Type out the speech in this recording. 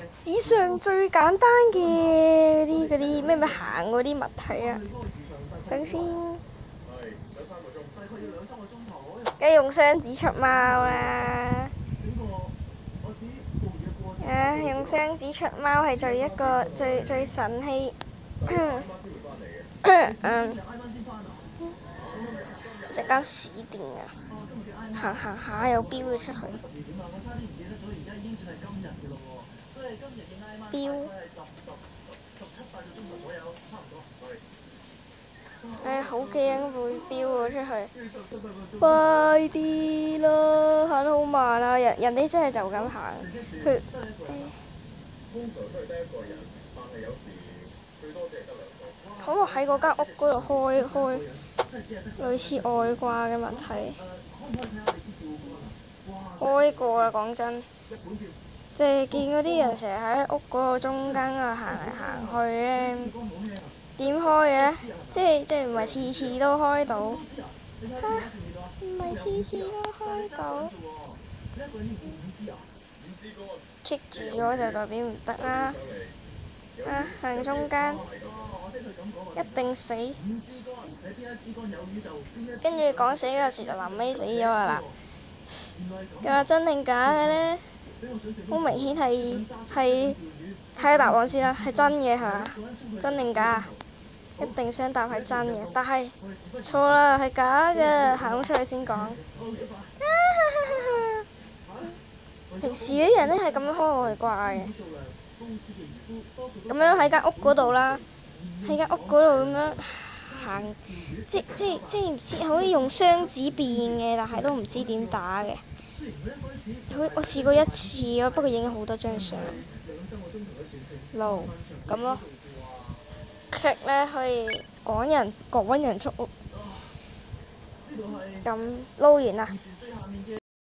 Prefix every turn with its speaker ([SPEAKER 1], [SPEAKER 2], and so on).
[SPEAKER 1] 史上最簡單嘅嗰啲咩行嗰啲物體啊！首先，梗係用雙子出貓啦。用雙子出貓係最神氣。隻間屎店啊！行下又飆咗出去。飆。好驚會飆咗出去。快啲啦！行得好慢啊！人哋真係就咁行。佢。可唔可以喺嗰間屋嗰度開類似外掛嘅物體？開過啊！講真，即係見嗰啲人成日喺屋嗰個中間啊行嚟行去咧，點開嘅？即係唔係次次都開到？唔係次次都開到。棘住咗就代表唔得啦。行中間一定死。跟住講死嗰時就臨尾死咗啦。佢話真定假嘅呢？好明顯係睇下答案先啦，係真嘅係嘛？真定假？一定想答係真嘅，但係錯啦，係假嘅，行咗出去先講。平時嗰啲人呢係咁樣開外掛嘅，咁樣喺間屋嗰度啦，喺間屋嗰度咁樣行，即唔知可以用雙子變嘅，但係都唔知點打嘅。我試過一次啊，不過影咗好多張相。路咁咯 ，click 咧可以趕人出屋。咁撈完啦。